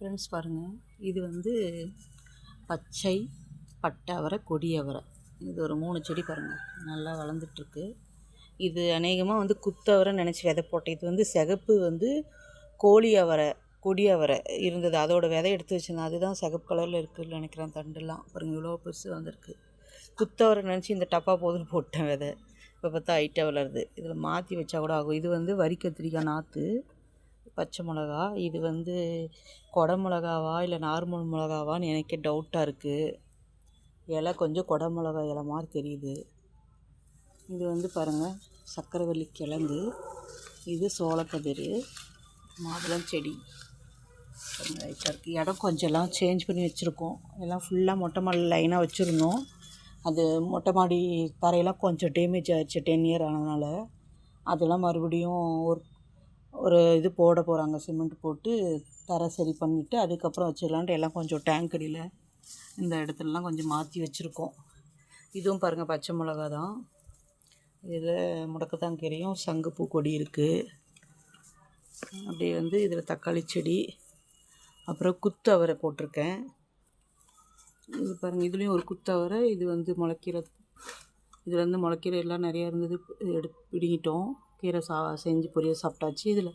Friends பாருங்கள், இது வந்து பச்சை பட்டை அவரை, கொடி அவரை. இது ஒரு 3 செடி பாருங்கள், நல்லா வளர்ந்துட்டுருக்கு. இது அநேகமாக வந்து குத்தவரைன்னு நினச்சி விதை போட்டேன். இது வந்து சிகப்பு வந்து கோழி அவரை, கொடி அவரை இருந்தது. அதோட விதை எடுத்து வச்சுருந்தேன். அதுதான் சிகப்பு கலரில் இருக்குதுன்னு நினைக்கிறேன். தண்டுலாம் பாருங்கள், இவ்வளோ பெருசு வந்திருக்கு. குத்தவரை நினச்சி இந்த டப்பா போதுன்னு போட்டேன் விதை. இப்போ பார்த்தா ஹைட்டாக வளருது. இதில் மாற்றி வச்சா கூட ஆகும். இது வந்து வரி கத்திரிக்காய் நாற்று, பச்சை மிளகா. இது வந்து கொடை மிளகாவா இல்லை நார்மல் மிளகாவான்னு எனக்கே டவுட்டாக இருக்குது. இலை கொஞ்சம் கொடை மிளகா இலை மாதிரி தெரியுது. இது வந்து பாருங்கள், சக்கரவள்ளி கிழங்கு. இது சோளக்கதிர், மாதுளம் செடி. ரைட்டாக இருக்குது. இடம் கொஞ்சம்லாம் சேஞ்ச் பண்ணி வச்சுருக்கோம். எல்லாம் ஃபுல்லாக மொட்டை மாடி லைனாக வச்சுருந்தோம். அது மொட்டை மாடி தரையெல்லாம் கொஞ்சம் டேமேஜ் ஆகிடுச்சு 10 இயர் ஆனதுனால. அதெல்லாம் மறுபடியும் ஒரு இது போட போகிறாங்க. சிமெண்ட் போட்டு தரை சரி பண்ணிவிட்டு அதுக்கப்புறம் வச்சிடலான்ட்டு எல்லாம் கொஞ்சம் டேங்க் அடியில் இந்த இடத்துலலாம் கொஞ்சம் மாற்றி வச்சுருக்கோம். இதுவும் பாருங்கள், பச்சை மிளகா தான். இதில் முடக்கத்தாங்கீரையும் சங்குப்பூ கொடி இருக்குது. அப்படியே வந்து இதில் தக்காளி செடி, அப்புறம் குத்து அவரை போட்டிருக்கேன். இது பாருங்கள், இதுலேயும் ஒரு குத்து அவரை. இது வந்து முளைக்கீரை. இதில் வந்து முளைக்கீரை எல்லாம் நிறையா இருந்தது, பிடிங்கிட்டோம். கீரை செஞ்சு பொரியல் சாப்பிட்டாச்சு. இதில்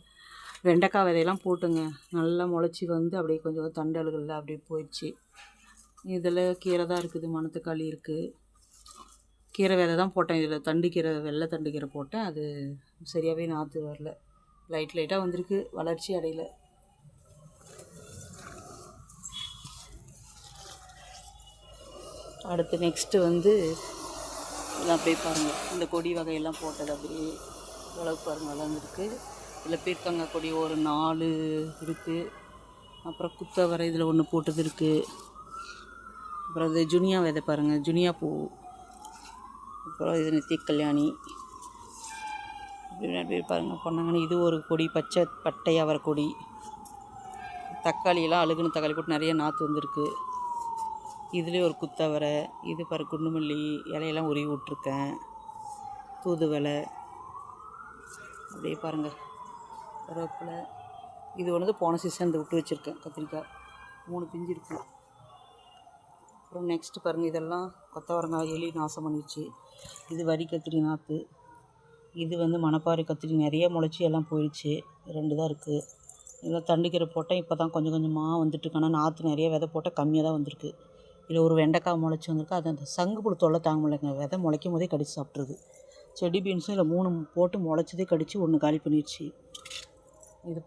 வெண்டைக்காய் விதையெல்லாம் போட்டுங்க, நல்லா முளைச்சி வந்து அப்படியே கொஞ்சம் தண்டல்களில் அப்படியே போயிடுச்சு. இதில் கீரை தான் இருக்குது, மணத்தக்காளி இருக்குது. கீரை விதை தான் போட்டேன். இதில் தண்டு கீரை, வெள்ளை தண்டு கீரை போட்டேன். அது சரியாகவே நாற்று வரல, லைட்டாக வந்திருக்கு, வளர்ச்சி அடையலை. அடுத்து நெக்ஸ்ட்டு வந்து இதெல்லாம் அப்படியே பாருங்கள், இந்த கொடி வகையெல்லாம் போட்டது அப்படியே அளவு பாருங்கள் வளர்ந்துருக்கு. இதில் பீர்க்கங்காய் கொடி ஒரு 4 இருக்குது. அப்புறம் குத்தவரை இதில் ஒன்று போட்டது இருக்குது. அப்புறம் இது ஜுனியா விதை பாருங்கள், ஜுனியா பூ. அப்புறம் இது நித்திய கல்யாணி. அப்படி பாருங்கள் பண்ணாங்கன்னு. இது ஒரு கொடி, பச்சை பட்டை அவரை கொடி. தக்காளியெல்லாம் அழுகுன தக்காளி போட்டு நிறைய நாற்று வந்திருக்கு. இதுலேயே ஒரு குத்தவரை. இது பாரு குண்டுமல்லி இலையெல்லாம் உருவி விட்ருக்கேன், தூதுவலை. அப்படியே பாருங்கள், கருவேப்பிலை. இது ஒன்று போன சீசன் இந்த விட்டு வச்சுருக்கேன், கத்திரிக்காய் 3 பிஞ்சு இருக்குது. அப்புறம் நெக்ஸ்ட்டு பாருங்கள், இதெல்லாம் கொத்தவரங்காய் எலி நாசம் பண்ணிடுச்சு. இது வரி கத்திரி நாற்று. இது வந்து மணப்பாறை கத்திரி நிறைய முளைச்சி எல்லாம் போயிடுச்சு. 2 தான் இருக்குது. இதெல்லாம் தண்டுக்கீரை போட்டேன், இப்போ தான் கொஞ்சம் கொஞ்சமாக வந்துட்டுருக்கு. ஆனால் நாற்று நிறைய விதை போட்டால் கம்மியாக தான் வந்திருக்கு. இதில் ஒரு வெண்டைக்காய் முளைச்சி வந்திருக்கு. அது அந்த சங்குப்புழு தொல்லை தாங்க முடியலைங்க, விதை முளைக்கும் போதே கடிச்சு சாப்பிட்ருது. செடி பீன்ஸும் இதில் 3 போட்டு முளைச்சதே கடிச்சு 1 காலி பண்ணிடுச்சு.